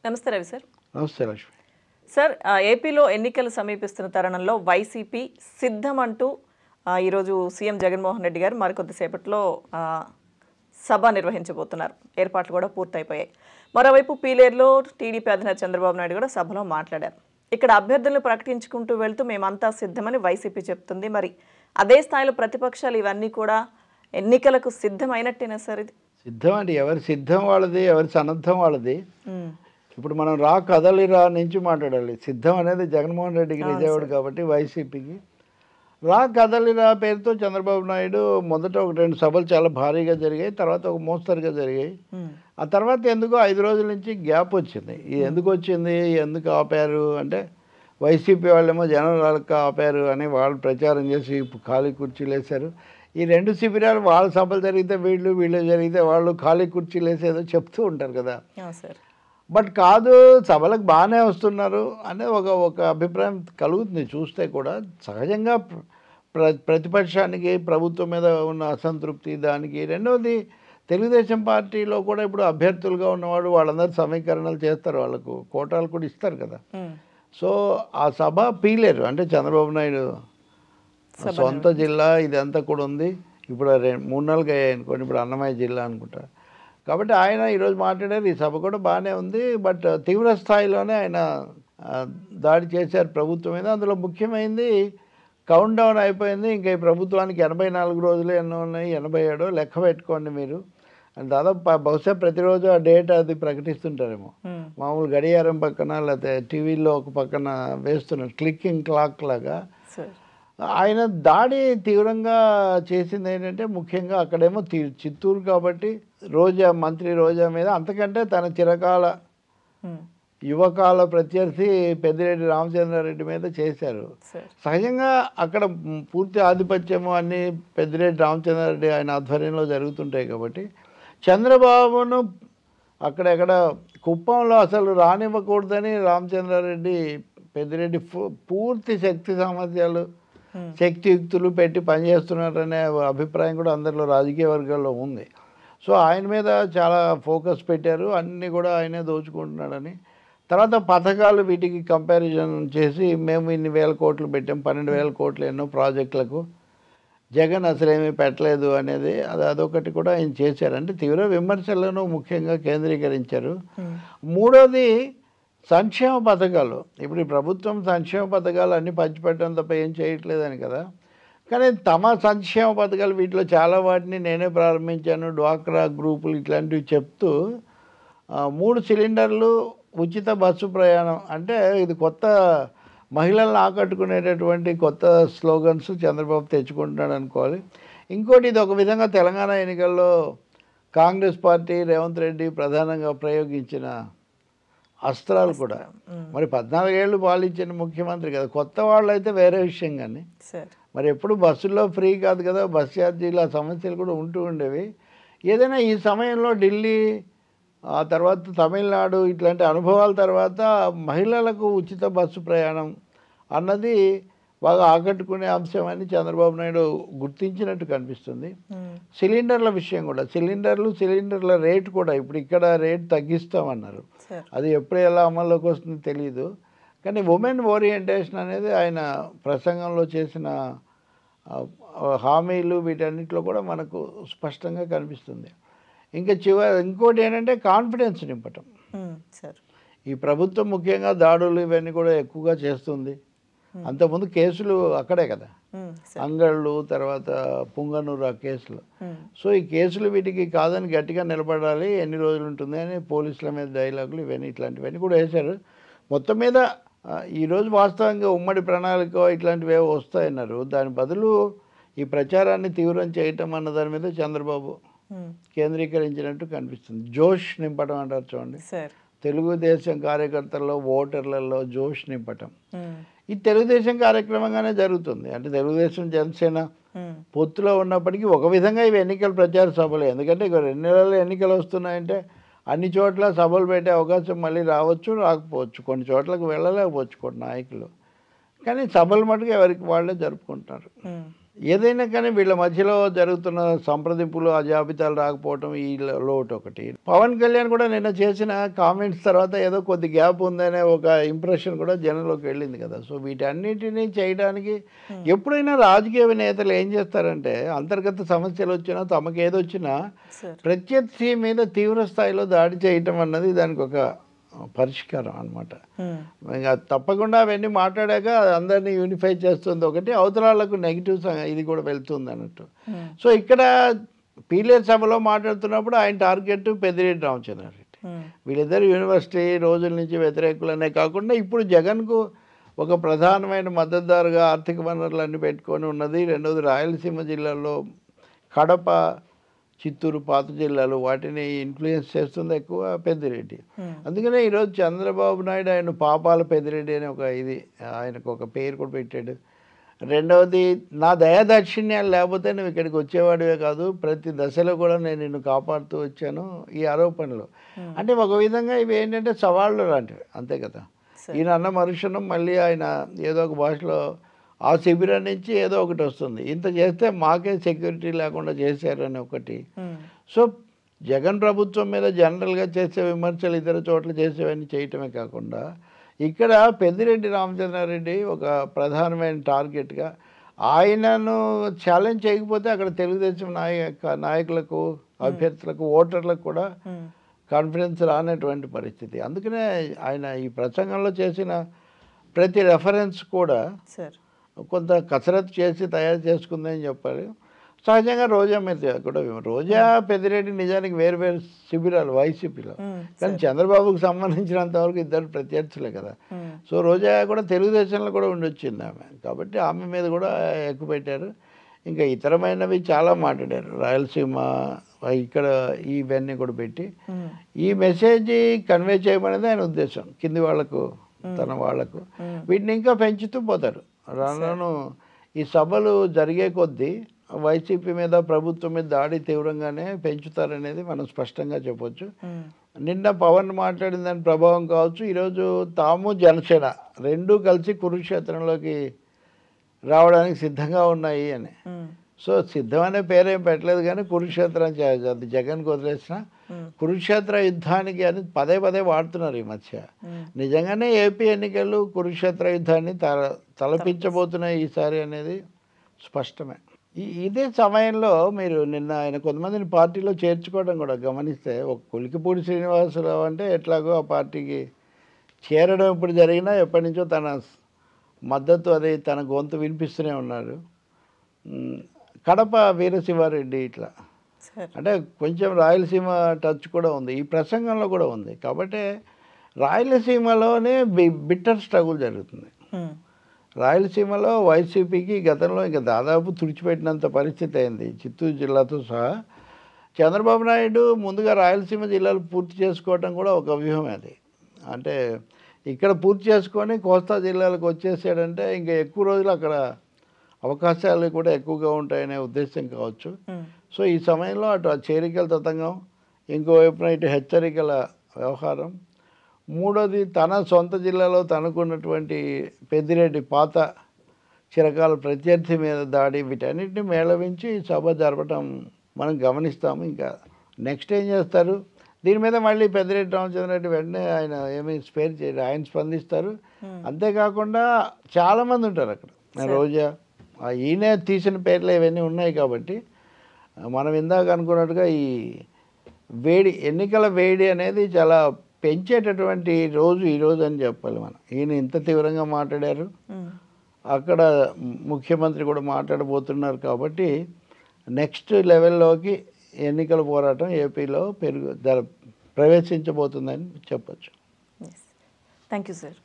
నమస్తే రవి సార్. నమస్తే లక్ష్మి. సార్, ఏపీలో ఎన్నికలు సమీపిస్తున్న తరుణంలో వైసీపీ సిద్ధమంటూ ఈరోజు సీఎం జగన్మోహన్ రెడ్డి గారు మరికొద్దిసేపట్లో సభ నిర్వహించబోతున్నారు. ఏర్పాట్లు కూడా పూర్తయిపోయాయి. మరోవైపు పీలేరులో టీడీపీ అధినేత చంద్రబాబు నాయుడు కూడా సభలో మాట్లాడారు. ఇక్కడ అభ్యర్థులను ప్రకటించుకుంటూ వెళ్తూ మేమంతా సిద్ధమని వైసీపీ చెప్తుంది. మరి అదే స్థాయిలో ప్రతిపక్షాలు ఇవన్నీ కూడా ఎన్నికలకు సిద్ధమైనట్టేనా సార్? ఇది సిద్ధం అంటే ఎవరి సిద్ధం వాళ్ళది, ఎవరి సన్నద్ధం వాళ్ళది. ఇప్పుడు మనం కదలిరా నుంచి మాట్లాడాలి. సిద్ధం అనేది జగన్మోహన్ రెడ్డికి నిజాడు కాబట్టి వైసీపీకి కదలిరా పేరుతో చంద్రబాబు నాయుడు మొదట 1-2 సభలు చాలా భారీగా జరిగాయి, తర్వాత ఒక మోస్తరుగా జరిగాయి. ఆ తర్వాత ఎందుకో 5 రోజుల నుంచి గ్యాప్ వచ్చింది. ఎందుకు వచ్చింది, ఎందుకు ఆపారు అంటే వైసీపీ వాళ్ళేమో జనాలకు ఆపారు అని వాళ్ళు ప్రచారం చేసి ఖాళీ కుర్చీలు వేశారు. ఈ 2 శిబిరాలు వాళ్ళ సభలు జరిగితే వీళ్ళు జరిగితే వాళ్ళు ఖాళీ కుర్చీలు వేసేదో చెప్తూ ఉంటారు కదా. బట్ కాదు, సభలకు బాగానే వస్తున్నారు అనే ఒక అభిప్రాయం కలుగుతుంది చూస్తే కూడా. సహజంగా ప్రతిపక్షానికి ప్రభుత్వం మీద ఉన్న అసంతృప్తి దానికి. రెండవది, తెలుగుదేశం పార్టీలో కూడా ఇప్పుడు అభ్యర్థులుగా ఉన్నవాడు వాళ్ళందరూ సమీకరణలు చేస్తారు, వాళ్ళకు కోటాలు కూడా ఇస్తారు కదా. సో ఆ సభ పీలేరు అంటే చంద్రబాబు నాయుడు సొంత జిల్లా ఇదంతా కూడా ఉంది. ఇప్పుడు 3 నెలలుగా అయ్యాయి అనుకోండి, ఇప్పుడు అన్నమయ్య జిల్లా అనుకుంటా. కాబట్టి ఆయన ఈరోజు మాట్లాడారు. ఈ సభ కూడా బాగానే ఉంది. బట్ తీవ్ర స్థాయిలోనే ఆయన దాడి చేశారు ప్రభుత్వం మీద. అందులో ముఖ్యమైనది కౌంట్ డౌన్ అయిపోయింది. ఇంకా ఈ ప్రభుత్వానికి 84 రోజులు ఎన్నో ఉన్నాయి, 87 లెక్క పెట్టుకోండి మీరు. దాదాపు బహుశా ప్రతిరోజు ఆ డేట్ అది ప్రకటిస్తుంటారేమో. మామూలు గడియారం పక్కన లేకపోతే టీవీలో ఒక పక్కన వేస్తున్నారు క్లిక్కింగ్ క్లాక్ లాగా. ఆయన దాడి తీవ్రంగా చేసింది ఏంటంటే ముఖ్యంగా అక్కడేమో చిత్తూరు కాబట్టి మంత్రి రోజా మీద, అంతకంటే తన చిరకాల యువకాల ప్రత్యర్థి పెద్దిరెడ్డి రామచంద్రారెడ్డి మీద చేశారు. సహజంగా అక్కడ పూర్తి ఆధిపత్యము అన్నీ పెద్దిరెడ్డి రామచంద్రారెడ్డి ఆయన ఆధ్వర్యంలో జరుగుతుంటాయి కాబట్టి చంద్రబాబును అక్కడెక్కడ కుప్పంలో అసలు రానివ్వకూడదని రామచంద్రారెడ్డి పెద్దిరెడ్డి పూర్తి శక్తి సామర్థ్యాలు శక్తియుక్తులు పెట్టి పనిచేస్తున్నారనే అభిప్రాయం కూడా అందరిలో రాజకీయ వర్గాల్లో ఉంది. సో ఆయన మీద చాలా ఫోకస్ పెట్టారు, అన్నీ కూడా ఆయనే దోచుకుంటున్నాడని. తర్వాత పథకాలు వీటికి కంపారిజన్ చేసి మేము ఇన్ని వేల కోట్లు పెట్టాం, 12,000 కోట్లు ఎన్నో ప్రాజెక్టులకు, జగన్ అసలేమీ పెట్టలేదు అనేది అదొకటి కూడా ఆయన చేశారు. అంటే తీవ్ర విమర్శలను ముఖ్యంగా కేంద్రీకరించారు. మూడోది సంక్షేమ పథకాలు. ఇప్పుడు ఈ ప్రభుత్వం సంక్షేమ పథకాలు అన్నీ పంచిపెట్టడం తప్ప ఏం చేయట్లేదని కదా. కానీ తమ సంక్షేమ పథకాలు వీటిలో చాలా వాటిని నేనే ప్రారంభించాను, డ్వాక్రా గ్రూపులు ఇట్లాంటివి చెప్తూ 3 సిలిండర్లు ఉచిత బస్సు ప్రయాణం అంటే ఇది కొత్త మహిళలను ఆకట్టుకునేటటువంటి కొత్త స్లోగన్స్ చంద్రబాబు తెచ్చుకుంటున్నాడు అనుకోవాలి. ఇంకోటి, ఇది ఒక విధంగా తెలంగాణ ఎన్నికల్లో కాంగ్రెస్ పార్టీ రేవంత్ రెడ్డి ప్రధానంగా ప్రయోగించిన అస్త్రాలు కూడా. మరి 14 ఏళ్ళు పాలించిన ముఖ్యమంత్రి కదా, కొత్త వాళ్ళు అయితే వేరే విషయం. కానీ మరి ఎప్పుడు బస్సుల్లో ఫ్రీ కాదు కదా, బస్ ఛార్జీలు ఆ సమస్యలు కూడా ఉంటూ ఉండేవి. ఏదైనా ఈ సమయంలో ఢిల్లీ ఆ తర్వాత తమిళనాడు ఇట్లాంటి అనుభవాల తర్వాత మహిళలకు ఉచిత బస్సు ప్రయాణం అన్నది బాగా ఆకట్టుకునే అంశం అని చంద్రబాబు నాయుడు గుర్తించినట్టు కనిపిస్తుంది. సిలిండర్ల విషయం కూడా, సిలిండర్ల రేటు కూడా ఇప్పుడు ఇక్కడ రేటు తగ్గిస్తామన్నారు. అది ఎప్పుడు ఎలా అమల్లోకి వస్తుందో తెలియదు. కానీ ఉమెన్ ఓరియంటేషన్ అనేది ఆయన ప్రసంగంలో చేసిన హామీలు వీటన్నిటిలో కూడా మనకు స్పష్టంగా కనిపిస్తుంది. ఇంకా ఇంకోటి ఏంటంటే కాన్ఫిడెన్స్ నింపటం. ఈ ప్రభుత్వం ముఖ్యంగా దాడులు ఇవన్నీ కూడా ఎక్కువగా చేస్తుంది. అంతకుముందు కేసులు అక్కడే కదా, అంగళ్ళు తర్వాత పుంగనూరు ఆ కేసులు. సో ఈ కేసులు వీటికి కాదని గట్టిగా నిలబడాలి, ఎన్ని రోజులు ఉంటుంది అని పోలీసుల మీద డైలాగులు ఇవన్నీ ఇట్లాంటివన్నీ కూడా వేశారు. మొత్తం మీద ఈరోజు వాస్తవంగా ఉమ్మడి ప్రణాళిక ఇట్లాంటివి ఏవో వస్తాయన్నారు. దాని బదులు ఈ ప్రచారాన్ని తీవ్రం చేయటం అన్న దాని మీద చంద్రబాబు కేంద్రీకరించినట్టు కనిపిస్తుంది. జోష్ నింపడం అంటారు చూడండి, తెలుగుదేశం కార్యకర్తల్లో ఓటర్లలో జోష్ నింపటం. ఈ తెలుగుదేశం కార్యక్రమంగానే జరుగుతుంది. అంటే తెలుగుదేశం జనసేన పొత్తులో ఉన్నప్పటికీ ఒక విధంగా ఇవి ఎన్నికల ప్రచార సభలు. ఎందుకంటే ఇక 2 నెలల్లో ఎన్నికలు వస్తున్నాయంటే అన్ని చోట్ల సభలు పెట్టే అవకాశం మళ్ళీ రావచ్చు, రాకపోవచ్చు, కొన్ని చోట్లకు వెళ్ళలేకపోవచ్చు కొన్ని నాయకులు. కానీ సభలు మటుకు ఎవరికి వాళ్ళే జరుపుకుంటున్నారు. ఏదైనా కానీ వీళ్ళ మధ్యలో జరుగుతున్న సంప్రదింపులు, ఆ జాబితాలు రాకపోవటం ఈ లోటు ఒకటి. పవన్ కళ్యాణ్ కూడా నిన్న చేసిన కామెంట్స్ తర్వాత ఏదో కొద్ది గ్యాప్ ఉందనే ఒక ఇంప్రెషన్ కూడా జనంలోకి వెళ్ళింది కదా. సో వీటన్నిటినీ చేయడానికి ఎప్పుడైనా రాజకీయ నేతలు ఏం చేస్తారంటే అంతర్గత సమస్యలు వచ్చినా తమకు ఏదొచ్చినా ప్రత్యర్థి మీద తీవ్ర స్థాయిలో దాడి చేయటం అన్నది దానికి ఒక పరిష్కారం అనమాట. ఇంకా తప్పకుండా అవన్నీ మాట్లాడాక అందరినీ యూనిఫై చేస్తుంది ఒకటి, అవతరాలకు నెగిటివ్స్ ఇది కూడా వెళ్తుంది అన్నట్టు. సో ఇక్కడ పీలేరు సభలో మాట్లాడుతున్నప్పుడు ఆయన టార్గెట్ పెద్దిరెడ్డి రామచంద్రారెడ్డి. వీళ్ళిద్దరు యూనివర్సిటీ రోజుల నుంచి వ్యతిరేకులనే కాకుండా ఇప్పుడు జగన్కు ఒక ప్రధానమైన మద్దతుదారుగా ఆర్థిక వనరులన్నీ పెట్టుకొని ఉన్నది. రెండవది రాయలసీమ జిల్లాలో కడప, చిత్తూరు పాత జిల్లాలు వాటిని ఇన్ఫ్లుయెన్స్ చేస్తుంది ఎక్కువ పెద్దిరెడ్డి. అందుకనే ఈరోజు చంద్రబాబు నాయుడు ఆయన పాపాల పెద్దిరెడ్డి అని ఒక ఇది ఆయనకు ఒక పేరు కూడా పెట్టాడు. రెండవది నా దయాదాక్షిణ్యాలు లేకపోతే నువ్వు ఇక్కడికి వచ్చేవాడివే కాదు, ప్రతి దశలో కూడా నేను నిన్ను కాపాడుతూ వచ్చాను ఈ ఆరోపణలు. అంటే ఒక విధంగా ఇవి ఏంటంటే సవాళ్ళు లాంటివి అంతే కదా. ఈయన అన్న మరుక్షణం మళ్ళీ ఆయన ఏదో ఒక భాషలో ఆ శిబిరం నుంచి ఏదో ఒకటి వస్తుంది, ఇంత చేస్తే మాకే సెక్యూరిటీ లేకుండా చేశారని ఒకటి. సో జగన్ ప్రభుత్వం మీద జనరల్గా చేసే విమర్శలు ఇతర చోట్ల చేసేవన్నీ చేయటమే కాకుండా ఇక్కడ పెద్దిరెడ్డి రామచంద్రారెడ్డి ఒక ప్రధానమైన టార్గెట్గా ఆయనను ఛాలెంజ్ చేయకపోతే అక్కడ తెలుగుదేశం నాయకులకు, అభ్యర్థులకు, ఓటర్లకు కూడా కాన్ఫిడెన్స్ రానటువంటి పరిస్థితి. అందుకనే ఆయన ఈ ప్రసంగంలో చేసిన ప్రతి రెఫరెన్స్ కూడా కొంత కసరత్తు చేసి తయారు చేసుకుందని చెప్పాలి. సహజంగా రోజా మీద కూడా రోజా పెద్దిరెడ్డి నిజానికి వేరు వేరు శిబిరాలు వైసీపీలో, కానీ చంద్రబాబుకు సంబంధించినంత వరకు ఇద్దరు ప్రత్యర్థులే కదా. సో రోజా కూడా తెలుగుదేశంలో కూడా ఉండొచ్చింది ఆమె, కాబట్టి ఆమె మీద కూడా ఎక్కువ పెట్టారు. ఇంకా ఇతరమైనవి చాలా మాట్లాడారు. రాయలసీమ ఇక్కడ ఇవన్నీ కూడా పెట్టి ఈ మెసేజ్ కన్వే చేయమనేది ఆయన ఉద్దేశం. కింది వాళ్లకు, తన వాళ్లకు వీటిని ఇంకా పెంచుతూ పోతారు. రాను ఈ సభలు జరిగే కొద్దీ వైసీపీ మీద, ప్రభుత్వం మీద దాడి తీవ్రంగానే పెంచుతారనేది మనం స్పష్టంగా చెప్పొచ్చు. నిన్న పవన్ మాట్లాడిన దాని ప్రభావం కావచ్చు, ఈరోజు తాము జనసేన రెండూ కలిసి కురుక్షేత్రంలోకి రావడానికి సిద్ధంగా ఉన్నాయి అని. సో సిద్ధం అనే పేరేం పెట్టలేదు, కానీ కురుక్షేత్రం అది జగన్కి వదిలేసిన కురుక్షేత్ర యుద్ధానికి అని పదే పదే వాడుతున్నారు ఈ మధ్య. నిజంగానే ఏపీ ఎన్నికలు కురుక్షేత్ర యుద్ధాన్ని తలపించబోతున్నాయి ఈసారి అనేది స్పష్టమే. ఇదే సమయంలో మీరు నిన్న ఆయన కొంతమందిని పార్టీలో చేర్చుకోవడం కూడా గమనిస్తే, ఒక కొలికిపూడి శ్రీనివాసరావు అంటే ఎట్లాగో ఆ పార్టీకి చేరడం ఇప్పుడు జరిగినా ఎప్పటి నుంచో తన మద్దతు అది తన గొంతు వినిపిస్తూనే ఉన్నారు. కడప వీరశివారెడ్డి ఇట్లా అంటే కొంచెం రాయలసీమ టచ్ కూడా ఉంది ఈ ప్రసంగంలో కూడా ఉంది. కాబట్టి రాయలసీమలోనే బిట్టర్ స్ట్రగుల్ జరుగుతుంది. రాయలసీమలో వైసీపీకి గతంలో ఇంకా దాదాపు తుడిచిపెట్టినంత పరిస్థితి అయింది చిత్తూరు జిల్లాతో సహా. చంద్రబాబు నాయుడు ముందుగా రాయలసీమ జిల్లాలు పూర్తి చేసుకోవటం కూడా ఒక వ్యూహం అది. అంటే ఇక్కడ పూర్తి చేసుకొని కోస్తా జిల్లాలకు వచ్చేసాడంటే ఇంకా ఎక్కువ రోజులు అక్కడ అవకాశాలు కూడా ఎక్కువగా ఉంటాయనే ఉద్దేశం కావచ్చు. సో ఈ సమయంలో అటు ఆ చేరికల తతంగం, ఇంకోవైపున ఇటు హెచ్చరికల వ్యవహారం, మూడోది తన సొంత జిల్లాలో తనకున్నటువంటి పెద్దిరెడ్డి పాత చిరకాల ప్రత్యర్థి మీద దాడి, వీటన్నిటిని మేళవించి సభ జరపటం మనం గమనిస్తాము. ఇంకా నెక్స్ట్ ఏం చేస్తారు దీని మీద మళ్ళీ పెద్దిరెడ్డి రామచంద్రారెడ్డి వెంటనే ఆయన ఏమీ స్పేర్ చేయరు, ఆయన స్పందిస్తారు. అంతేకాకుండా చాలామంది ఉంటారు అక్కడ. రోజా ఈయనే తీసిన పేర్లు ఇవన్నీ ఉన్నాయి కాబట్టి మనం ఇందాక అనుకున్నట్టుగా ఈ వేడి, ఎన్నికల వేడి అనేది చాలా పెంచేటటువంటి రోజు ఈరోజు అని చెప్పాలి మనం. ఈయన ఇంత తీవ్రంగా మాట్లాడారు, అక్కడ ముఖ్యమంత్రి కూడా మాట్లాడబోతున్నారు కాబట్టి నెక్స్ట్ లెవెల్లోకి ఎన్నికల పోరాటం ఏపీలో ప్రవేశించబోతుందని చెప్పచ్చు. Thank you sir.